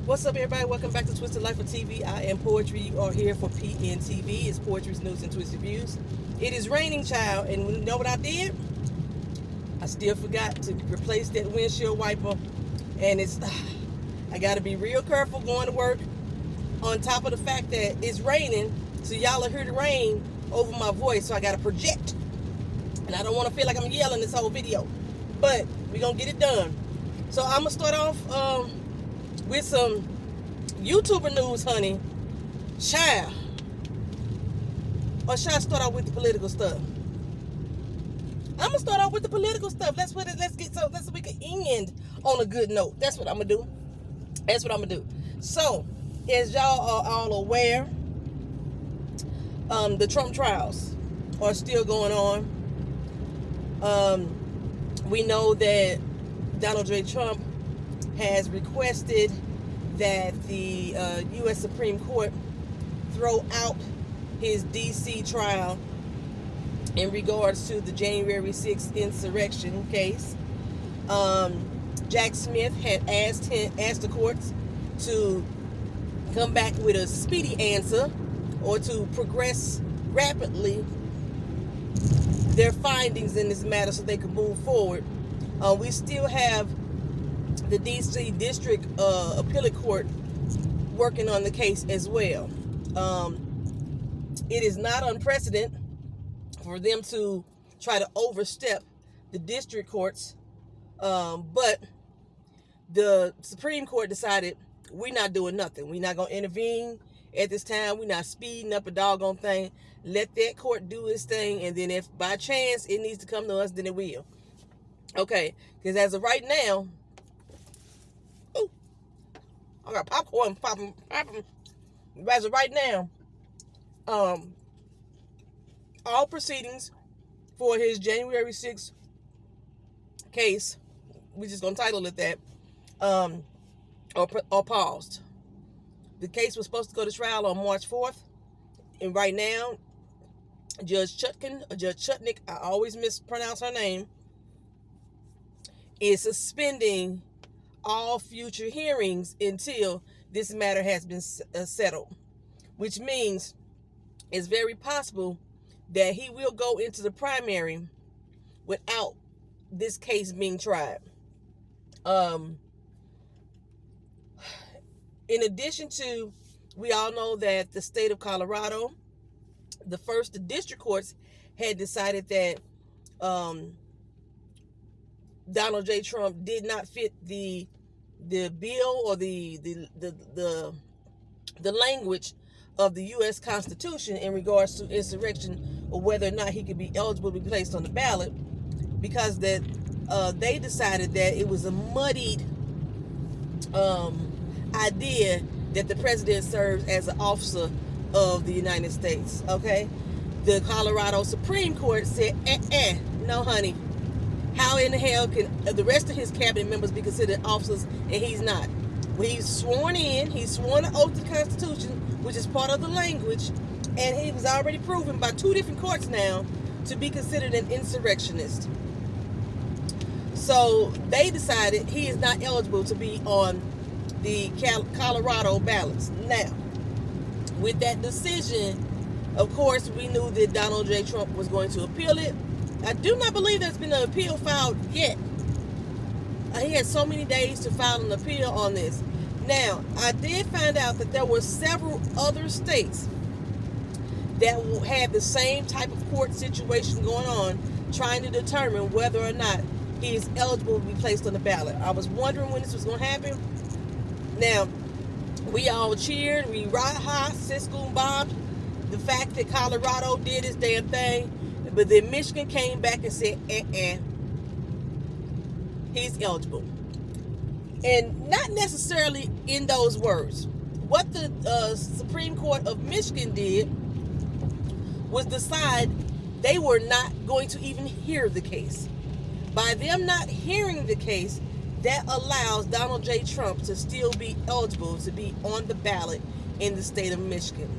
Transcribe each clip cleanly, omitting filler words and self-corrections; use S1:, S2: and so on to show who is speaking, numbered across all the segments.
S1: What's up, everybody? Welcome back to Twisted Life of TV. I am Poetry. You are here for PNTV. It's Poetry's News and Twisted Views. It is raining, child, and you know what I did? I still forgot to replace that windshield wiper, and I got to be real careful going to work. On top of the fact that it's raining, so y'all will hear the rain over my voice, so I got to project, and I don't want to feel like I'm yelling this whole video, but we're gonna get it done. So I'm gonna start off with some YouTuber news, honey. Child. Or should I start off with the political stuff? I'm gonna start off with the political stuff. Let's get so we can end on a good note. That's what I'm gonna do. So, as y'all are all aware, the Trump trials are still going on. We know that Donald J. Trump has requested that the U.S. Supreme Court throw out his D.C. trial in regards to the January 6th insurrection case. Jack Smith had asked the courts to come back with a speedy answer or to progress rapidly their findings in this matter so they could move forward. We still have the D.C. District Appellate Court working on the case as well. It is not unprecedented for them to try to overstep the district courts, but the Supreme Court decided we're not doing nothing. We're not going to intervene at this time. We're not speeding up a doggone thing. Let that court do its thing, and then if by chance it needs to come to us, then it will. Okay, because as of right now, I got popcorn popping. As of right now, all proceedings for his January 6th case, we're just going to title it that, are paused. The case was supposed to go to trial on March 4th, and right now, Judge Chutnick, I always mispronounce her name, is suspending all future hearings until this matter has been settled, which means it's very possible that he will go into the primary without this case being tried. In addition to, we all know that the state of Colorado, the district courts had decided that Donald J. Trump did not fit the bill or the language of the U.S. Constitution in regards to insurrection, or whether or not he could be eligible to be placed on the ballot, because that they decided that it was a muddied idea that the president serves as an officer of the United States. Okay, the Colorado Supreme Court said, no, honey. How in the hell can the rest of his cabinet members be considered officers and he's not? Well, he's sworn an oath to the Constitution, which is part of the language, and he was already proven by 2 different courts now to be considered an insurrectionist. So they decided he is not eligible to be on the Colorado ballots. Now, with that decision, of course, we knew that Donald J. Trump was going to appeal it. I do not believe there's been an appeal filed yet. He had so many days to file an appeal on this. Now, I did find out that there were several other states that had the same type of court situation going on, trying to determine whether or not he is eligible to be placed on the ballot. I was wondering when this was going to happen. Now, we all cheered, we rah-ha, Cisco and bombed the fact that Colorado did his damn thing. But then Michigan came back and said, he's eligible. And not necessarily in those words. What the Supreme Court of Michigan did was decide they were not going to even hear the case. By them not hearing the case, that allows Donald J. Trump to still be eligible to be on the ballot in the state of Michigan.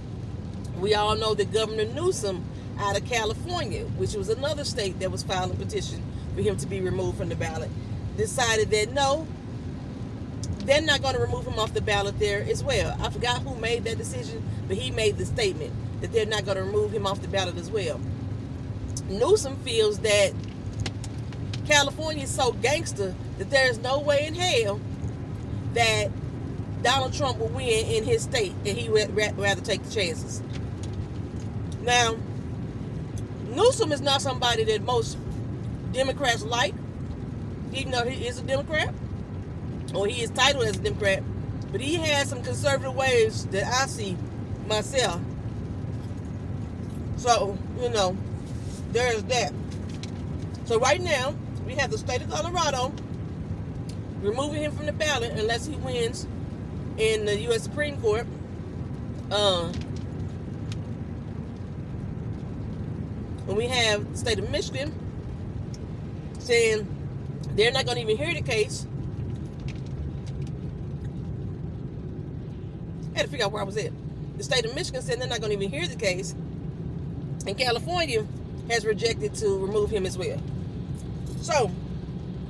S1: We all know that Governor Newsom out of California, which was another state that was filing a petition for him to be removed from the ballot, decided that no, they're not going to remove him off the ballot there as well. I forgot who made that decision, but he made the statement that they're not going to remove him off the ballot as well. Newsom feels that California is so gangster that there is no way in hell that Donald Trump will win in his state, and he would rather take the chances. Now, Newsom is not somebody that most Democrats like, even though he is a Democrat, or he is titled as a Democrat, but he has some conservative ways that I see myself. So, there's that. So right now, we have the state of Colorado removing him from the ballot unless he wins in the U.S. Supreme Court. And we have the state of Michigan saying they're not going to even hear the case. I had to figure out where I was at. The state of Michigan said they're not going to even hear the case. And California has rejected to remove him as well. So,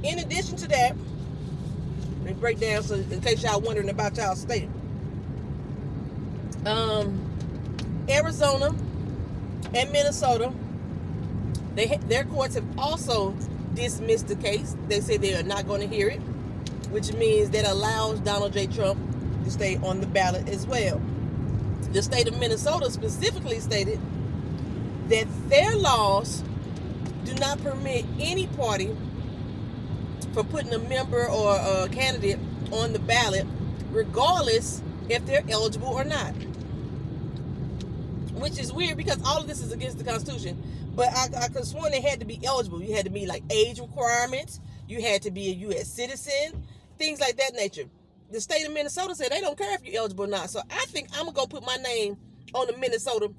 S1: in addition to that, let me break down so in case y'all wondering about y'all state. Arizona and Minnesota, their courts have also dismissed the case. They say they are not going to hear it, which means that allows Donald J. Trump to stay on the ballot as well. The state of Minnesota specifically stated that their laws do not permit any party from putting a member or a candidate on the ballot, regardless if they're eligible or not. Which is weird because all of this is against the Constitution. But I could have sworn they had to be eligible. You had to be like age requirements. You had to be a U.S. citizen. Things like that nature. The state of Minnesota said they don't care if you're eligible or not. So I think I'm going to go put my name on the Minnesota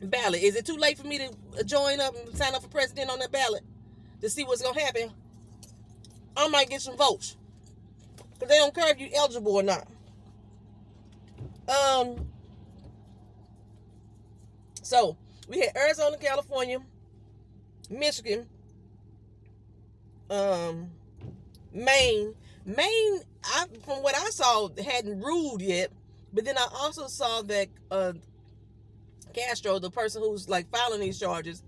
S1: ballot. Is it too late for me to join up and sign up for president on that ballot to see what's going to happen? I might get some votes. Because they don't care if you're eligible or not. So, we had Arizona, California, Michigan, Maine. Maine, from what I saw, hadn't ruled yet. But then I also saw that Castro, the person who's like filing these charges,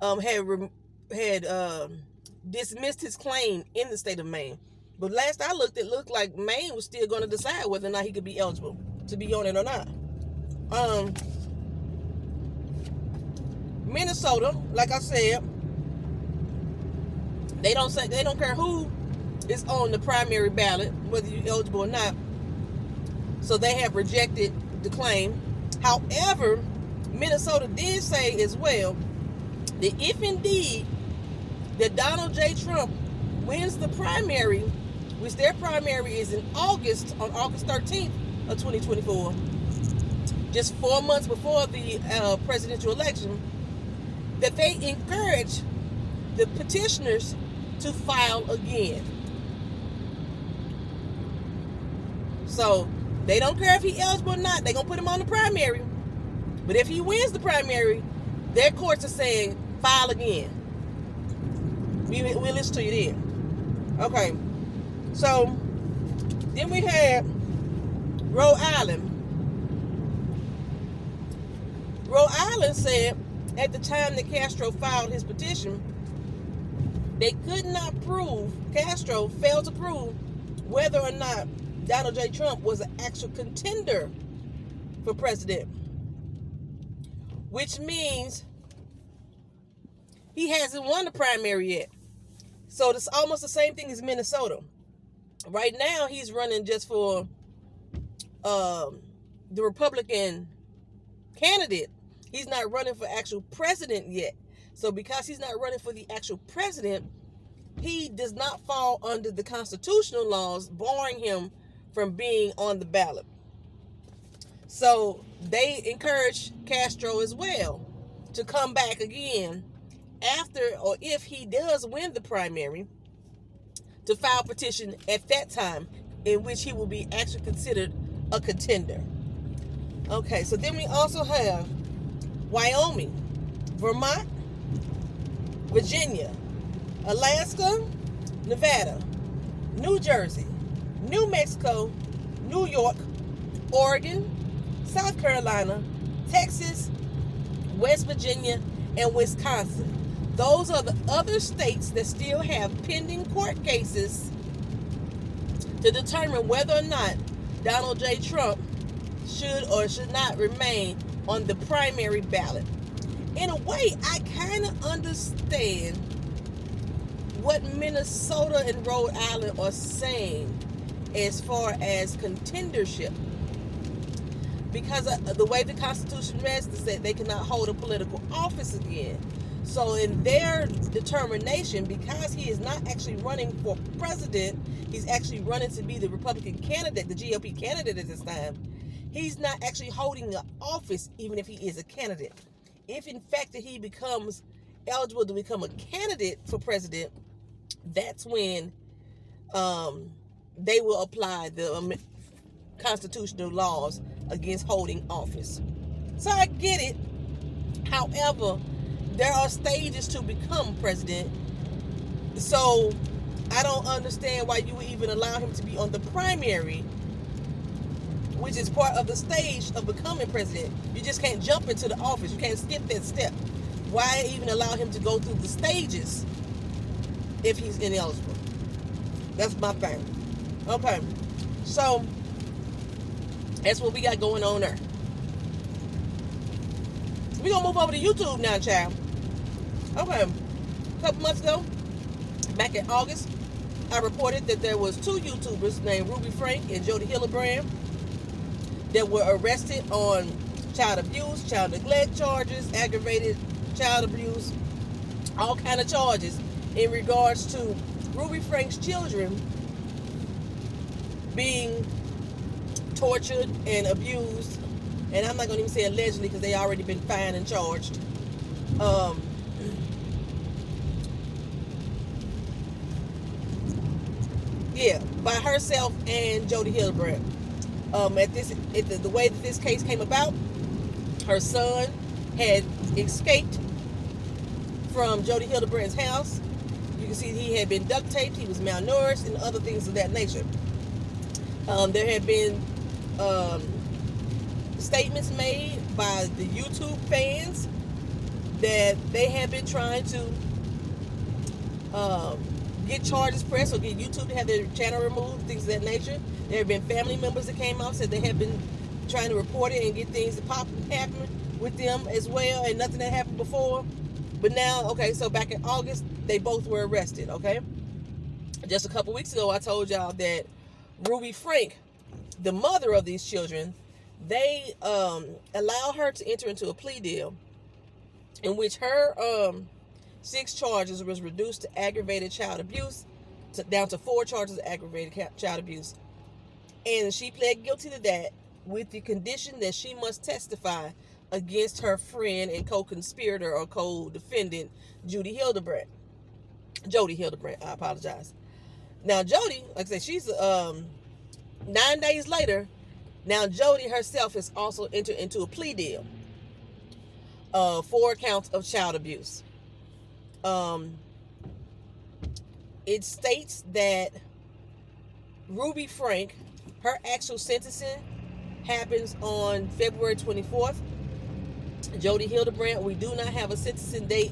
S1: had dismissed his claim in the state of Maine. But last I looked, it looked like Maine was still going to decide whether or not he could be eligible to be on it or not. Minnesota, like I said, they don't care who is on the primary ballot, whether you're eligible or not. So they have rejected the claim. However, Minnesota did say as well that if indeed that Donald J. Trump wins the primary, which their primary is in August, on August 13th of 2024, just 4 months before the presidential election, that they encourage the petitioners to file again. So they don't care if he's eligible or not. They're going to put him on the primary. But if he wins the primary, their courts are saying, file again. We'll listen to you then. Okay. So, then we had Rhode Island. Rhode Island said at the time that Castro filed his petition, they could not prove, Castro failed to prove whether or not Donald J. Trump was an actual contender for president. Which means he hasn't won the primary yet. So it's almost the same thing as Minnesota. Right now, he's running just for the Republican candidate. He's not running for actual president yet. So because he's not running for the actual president, he does not fall under the constitutional laws barring him from being on the ballot. So they encourage Castro as well to come back again after or if he does win the primary, to file a petition at that time in which he will be actually considered a contender. Okay, so then we also have Wyoming, Vermont, Virginia, Alaska, Nevada, New Jersey, New Mexico, New York, Oregon, South Carolina, Texas, West Virginia, and Wisconsin. Those are the other states that still have pending court cases to determine whether or not Donald J. Trump should or should not remain on the primary ballot. In a way, I kind of understand what Minnesota and Rhode Island are saying as far as contendership, because of the way the Constitution rests, it said they cannot hold a political office again. So in their determination, because he is not actually running for president, he's actually running to be the Republican candidate, the GOP candidate at this time, he's not actually holding an office even if he is a candidate. If in fact that he becomes eligible to become a candidate for president, that's when they will apply the constitutional laws against holding office. So I get it. However, there are stages to become president. So I don't understand why you would even allow him to be on the primary, which is part of the stage of becoming president. You just can't jump into the office. You can't skip that step. Why even allow him to go through the stages if he's ineligible? That's my thing. Okay. So that's what we got going on there. We're going to move over to YouTube now, child. Okay. A couple months ago, back in August, I reported that there was two YouTubers named Ruby Frank and Jody Hillebrand that were arrested on child abuse, child neglect charges, aggravated child abuse, all kind of charges in regards to Ruby Frank's children being tortured and abused. And I'm not going to even say allegedly because they already been fined and charged. By herself and Jody Hillebrand. The way that this case came about, her son had escaped from Jody Hillebrand's house. You can see he had been duct taped, he was malnourished, and other things of that nature. There had been statements made by the YouTube fans that they had been trying to get charges pressed or get YouTube to have their channel removed, things of that nature. There have been family members that came out, said they have been trying to report it and get things to happen with them as well, and nothing that happened before. But now, okay, so back in August, they both were arrested, okay? Just a couple weeks ago, I told y'all that Ruby Frank, the mother of these children, they allowed her to enter into a plea deal in which her 6 charges was reduced to aggravated child abuse, down to 4 charges of aggravated child abuse. And she pled guilty to that with the condition that she must testify against her friend and co-conspirator or co-defendant, Jody Hillebrand, I apologize. Now, Jody, like I said, she's 9 days later. Now, Jody herself has also entered into a plea deal. 4 counts of child abuse. It states that Ruby Frank, her actual sentencing happens on February 24th. Jody Hillebrand, we do not have a sentencing date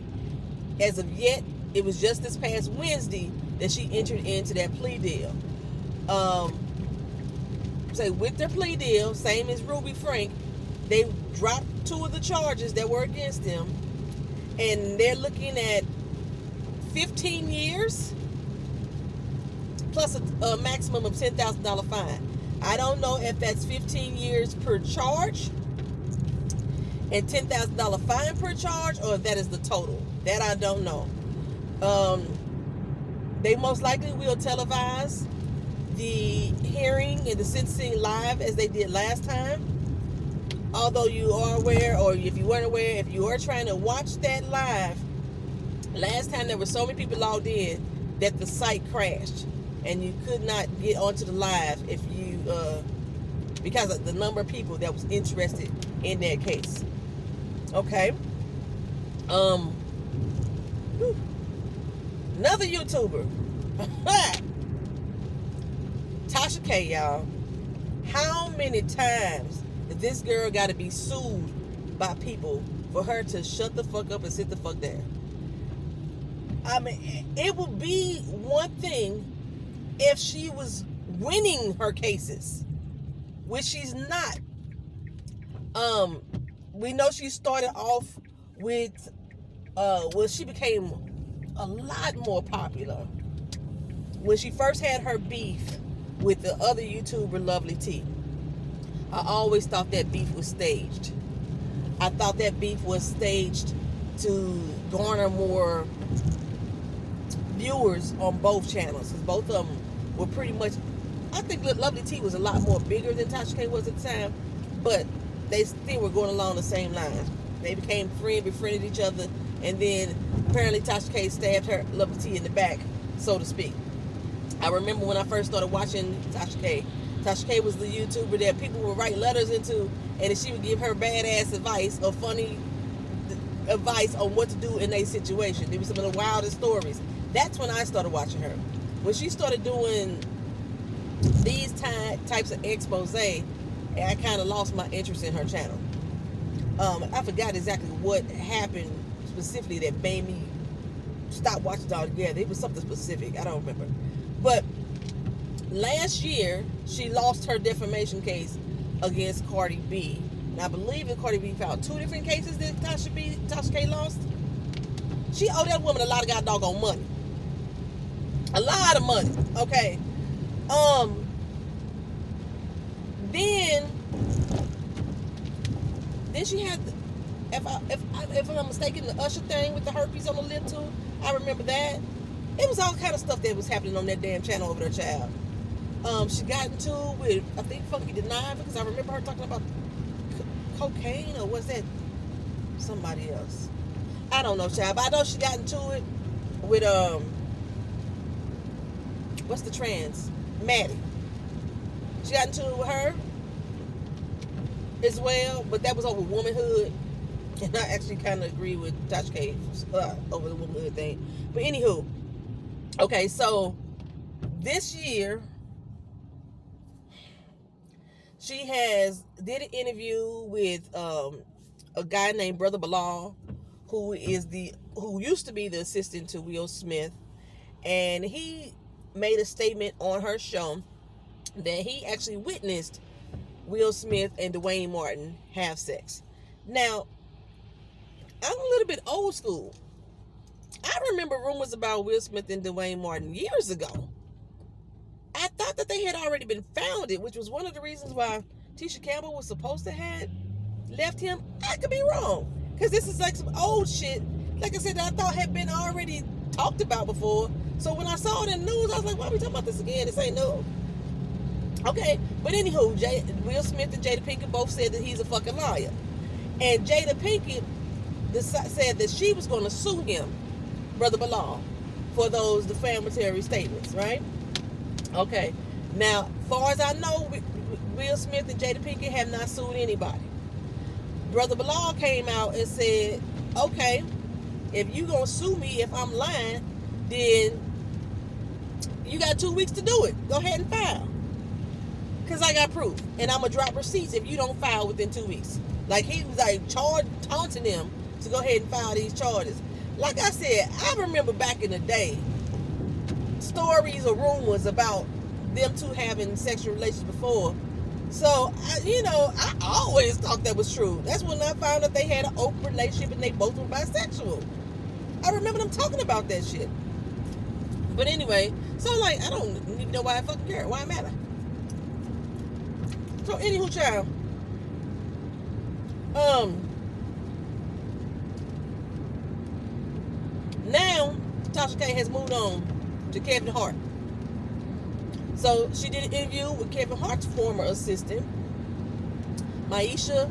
S1: as of yet. It was just this past Wednesday that she entered into that plea deal. So with their plea deal, same as Ruby Frank, they dropped 2 of the charges that were against them, and they're looking at 15 years plus a maximum of $10,000 fine. I don't know if that's 15 years per charge and $10,000 fine per charge, or if that is the total. That I don't know. They most likely will televise the hearing and the sentencing live as they did last time. Although you are aware, or if you weren't aware, if you are trying to watch that live, last time there were so many people logged in that the site crashed and you could not get onto the live if you because of the number of people that was interested in that case. Okay. Another YouTuber, Tasha Okay, y'all. How many times did this girl got to be sued by people for her to shut the fuck up and sit the fuck down? I mean, it would be one thing if she was winning her cases, which she's not. We know she started off with, well, she became a lot more popular when she first had her beef with the other YouTuber, Lovely T. I always thought that beef was staged. I thought that beef was staged to garner more viewers on both channels, because both of them were pretty much, I think Lovely T was a lot more bigger than Tasha K was at the time, but they still were going along the same lines. They became befriended each other, and then apparently Tasha K stabbed her Lovely T in the back, so to speak. I remember when I first started watching Tasha K. Tasha K was the YouTuber that people would write letters into, and she would give her badass advice or funny advice on what to do in a situation. There were some of the wildest stories. That's when I started watching her. When she started doing these types of expose, I kind of lost my interest in her channel. I forgot exactly what happened specifically that made me stop watching it all together. It was something specific. I don't remember. But last year, she lost her defamation case against Cardi B. And I believe that Cardi B filed 2 different cases that Tasha K lost. She owed that woman a lot of goddamn money. A lot of money. Okay. Then she had, if I'm mistaken, the Usher thing with the herpes on the lip too. I remember that. It was all kind of stuff that was happening on that damn channel over there, child. She got into it with, I think, Funky Denied, because I remember her talking about cocaine, or was that somebody else? I don't know, child. But I know she got into it with what's the trans? Maddie. She got into it with her as well, but that was over womanhood. And I actually kind of agree with Tasha K over the womanhood thing. But anywho, okay, so this year she did an interview with a guy named Brother Bilal, who used to be the assistant to Will Smith, and he made a statement on her show that he actually witnessed Will Smith and Dwayne Martin have sex. Now, I'm a little bit old school. I remember rumors about Will Smith and Dwayne Martin years ago. I thought that they had already been founded, which was one of the reasons why Tisha Campbell was supposed to have left him. I could be wrong, because this is like some old shit, like I said, that I thought had been already talked about before. So when I saw it in the news, I was like, why are we talking about this again? This ain't new. Okay, but anywho, Will Smith and Jada Pinkett both said that he's a fucking liar. And Jada Pinkett said that she was going to sue him, Brother Bilal, for those defamatory statements, right? Okay, now, far as I know, Will Smith and Jada Pinkett have not sued anybody. Brother Bilal came out and said, okay, if you going to sue me if I'm lying, then you got 2 weeks to do it. Go ahead and file. Because I got proof. And I'm going to drop receipts if you don't file within 2 weeks. Like, he was like taunting them to go ahead and file these charges. Like I said, I remember back in the day, stories or rumors about them two having sexual relations before. So, I always thought that was true. That's when I found out they had an open relationship and they both were bisexual. I remember them talking about that shit. But anyway, so like, I don't even know why I fucking care. Why it matter? So, anywho, child. Now, Tasha K has moved on to Kevin Hart. So, she did an interview with Kevin Hart's former assistant, Maisha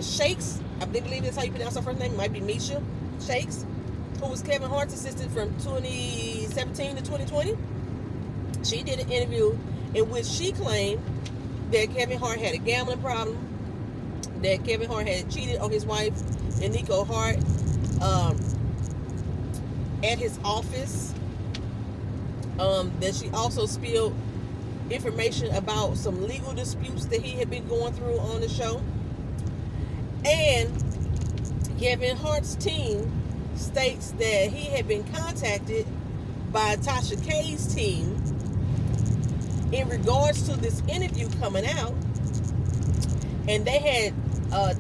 S1: Shakes. I believe that's how you pronounce her first name. It might be Misha Shakes, who was Kevin Hart's assistant from 2017 to 2020. She did an interview in which she claimed that Kevin Hart had a gambling problem, that Kevin Hart had cheated on his wife, Nico Hart, at his office. That she also spilled information about some legal disputes that he had been going through on the show. And Kevin Hart's team states that he had been contacted by Tasha K's team in regards to this interview coming out, and they had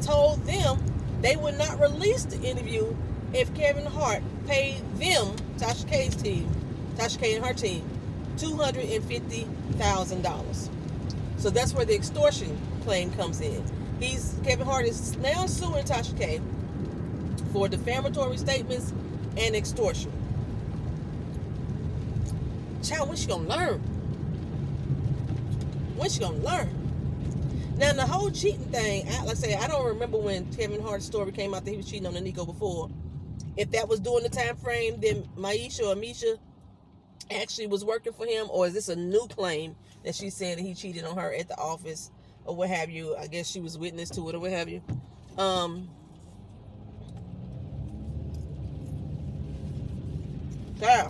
S1: told them they would not release the interview if Kevin Hart paid them, Tasha K's team, Tasha K and her team, $250,000. So that's where the extortion claim comes in. Kevin Hart is now suing Tasha K for defamatory statements and extortion. Child, when she gonna learn? When she gonna learn? Now, the whole cheating thing, like I say, I don't remember when Kevin Hart's story came out that he was cheating on the Nico before. If that was during the time frame, then Maisha or Misha actually was working for him, or is this a new claim that she's saying that he cheated on her at the office or what have you? I guess she was witness to it or what have you. Yeah.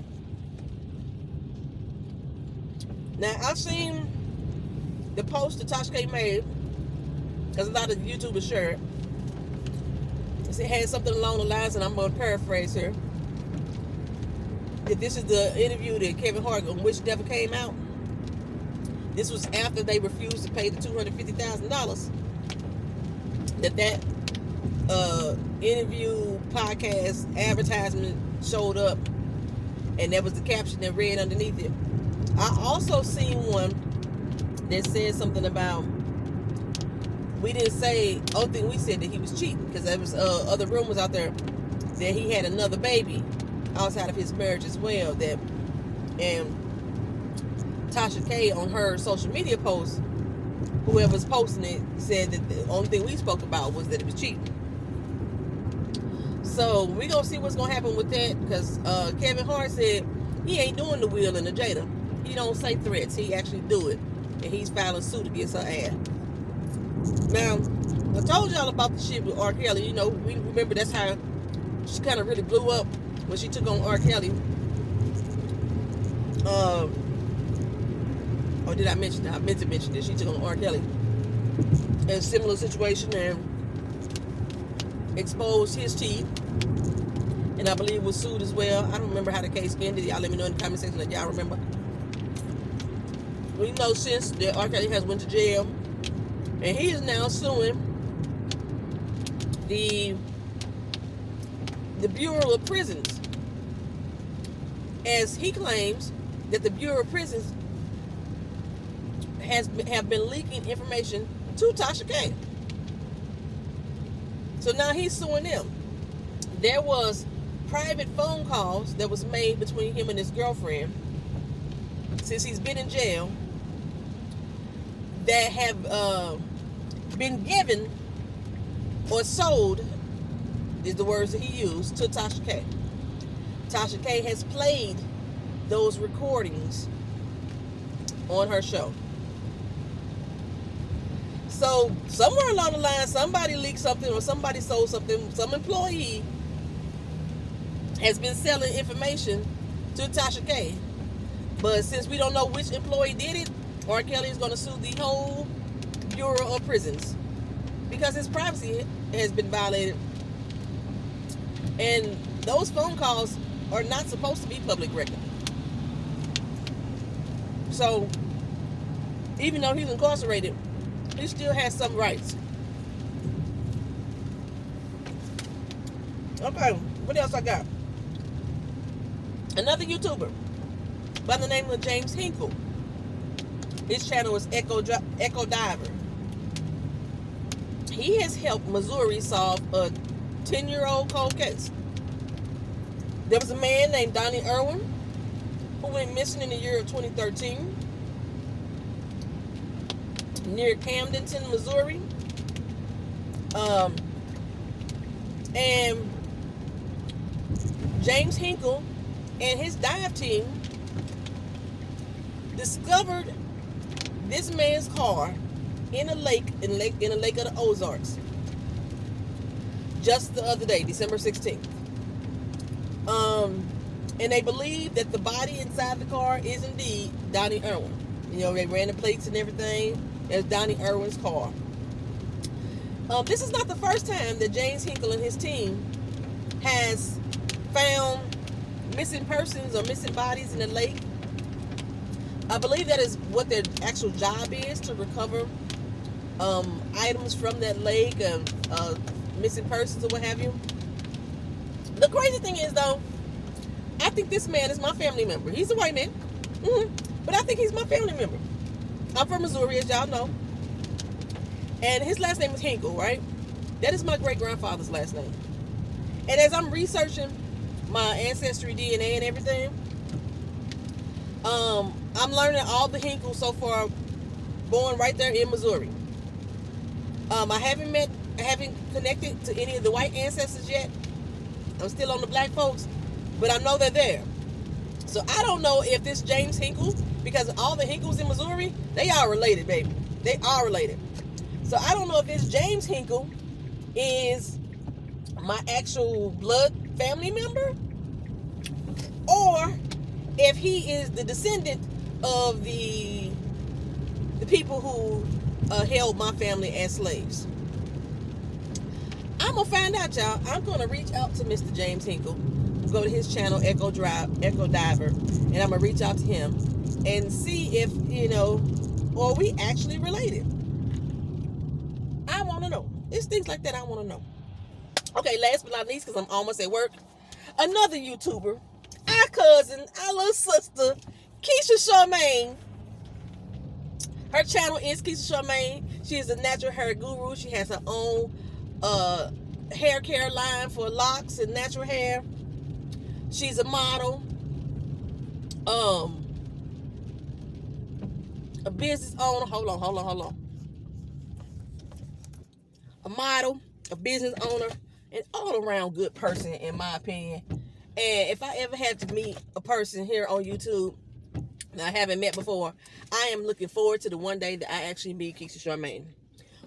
S1: Now, I've seen the post that Tasha K made, because a lot of YouTubers share it. It had something along the lines, and I'm going to paraphrase here, that this is the interview that Kevin Hart on which never came out. This was after they refused to pay the $250,000. That interview podcast advertisement showed up, and that was the caption that read underneath it. I also seen one that said something about, we didn't say, only thing we said that he was cheating, because there was other rumors out there that he had another baby outside of his marriage as well. And Tasha K on her social media post, whoever's posting it, said that the only thing we spoke about was that it was cheating. So we gonna see what's gonna happen with that, because Kevin Hart said he ain't doing the Will and the Jada. He don't say threats, he actually do it, and he's filing suit against her ass. Now, I told y'all about the shit with R. Kelly. You know, we remember that's how she kind of really blew up when she took on R. Kelly. Or did I mention that? I meant to mention that she took on R. Kelly in a similar situation and exposed his teeth, and I believe was sued as well. I don't remember how the case ended. Y'all let me know in the comment section if y'all remember. We know since that R. Kelly has went to jail, and he is now suing the Bureau of Prisons, as he claims that the Bureau of Prisons have been leaking information to Tasha K. So now he's suing them. There was private phone calls that was made between him and his girlfriend since he's been in jail that have been given or sold, is the words that he used, to Tasha K. Tasha K has played those recordings on her show. So somewhere along the line, somebody leaked something or somebody sold something. Some employee has been selling information to Tasha K. But since we don't know which employee did it, R. Kelly is going to sue the whole Bureau of Prisons because his privacy has been violated. And those phone calls are not supposed to be public record. So even though he's incarcerated, he still has some rights. Okay, what else I got? Another YouTuber by the name of James Hinkle. His channel is Echo Diver. He has helped Missouri solve a 10-year-old cold case. There was a man named Donnie Irwin who went missing in the year of 2013 near Camdenton, Missouri. And James Hinkle and his dive team discovered this man's car in a lake of the Ozarks just the other day, December 16th. And they believe that the body inside the car is indeed Donnie Irwin. You know, they ran the plates and everything. It's Donnie Irwin's car. This is not the first time that James Hinkle and his team has found missing persons or missing bodies in the lake. I believe that is what their actual job is, to recover items from that lake, missing persons or what have you. The crazy thing is, though, I think this man is my family member. He's a white man, but I think he's my family member. I'm from Missouri, as y'all know, and his last name is Hinkle, right? That is my great-grandfather's last name. And as I'm researching my ancestry DNA and everything, I'm learning all the Hinkles so far born right there in Missouri. I haven't connected to any of the white ancestors yet. I'm still on the black folks, but I know they're there. So I don't know if this James Hinkle, because all the Hinkles in Missouri, they are related, baby. They are related. So I don't know if this James Hinkle is my actual blood family member, or if he is the descendant of the people who held my family as slaves. I'm gonna find out, y'all. I'm gonna reach out to Mr. James Hinkle, go to his channel, Echo Diver, and I'm gonna reach out to him and see if, are we actually related. I want to know. It's things like that I want to know. Okay, last but not least, because I'm almost at work, another YouTuber, our cousin, our little sister, Keisha Charmaine. Her channel is Keisha Charmaine. She is a natural hair guru. She has her own hair care line for locks and natural hair. She's a model, a business owner. Hold on. A model, a business owner, an all-around good person, in my opinion. And if I ever had to meet a person here on YouTube that I haven't met before, I am looking forward to the one day that I actually meet Keisha Charmaine.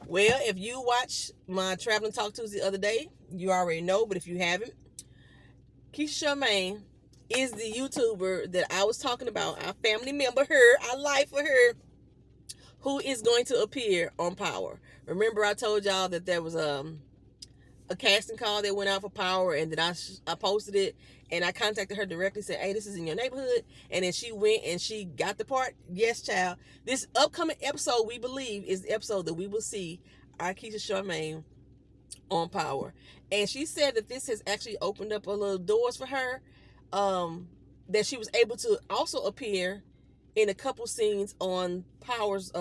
S1: Well, if you watched my Traveling Talk Tuesday the other day, you already know, but if you haven't, Keisha Charmaine is the YouTuber that I was talking about, our family member, our life for her, who is going to appear on Power. Remember, I told y'all that there was a casting call that went out for Power, and that I posted it, and I contacted her directly, said, hey, this is in your neighborhood, and then she went and she got the part. Yes, child. This upcoming episode, we believe, is the episode that we will see our Keisha Charmaine on Power. And she said that this has actually opened up a little doors for her, that she was able to also appear in a couple scenes on Power's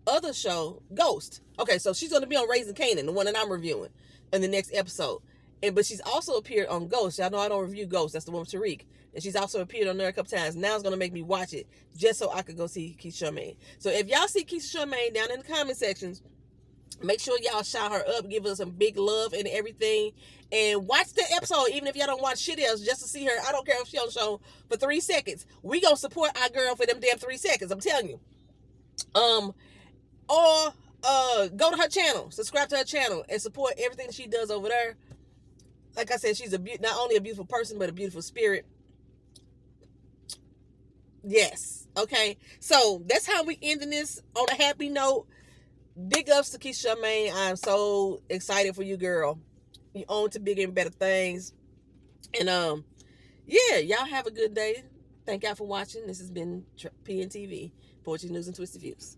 S1: other show, Ghost. Okay, so she's going to be on Raising Kanan, the one that I'm reviewing, in the next episode. But she's also appeared on Ghost. Y'all know I don't review Ghost. That's the one with Tariq. And she's also appeared on there a couple times. Now it's going to make me watch it just so I could go see Keisha Charmaine. So if y'all see Keisha Charmaine down in the comment sections, make sure y'all shout her up, give her some big love and everything. And watch the episode, even if y'all don't watch shit else, just to see her. I don't care if she on the show for 3 seconds. We gonna support our girl for them damn 3 seconds. I'm telling you. Or go to her channel, subscribe to her channel, and support everything she does over there. Like I said, she's not only a beautiful person, but a beautiful spirit. Yes. Okay. So that's how we ending this on a happy note. Big ups to Keisha Charmaine. I'm so excited for you, girl. You on to bigger and better things. And yeah, y'all have a good day. Thank y'all for watching. This has been PNTV, Poetry News and Twisted Views.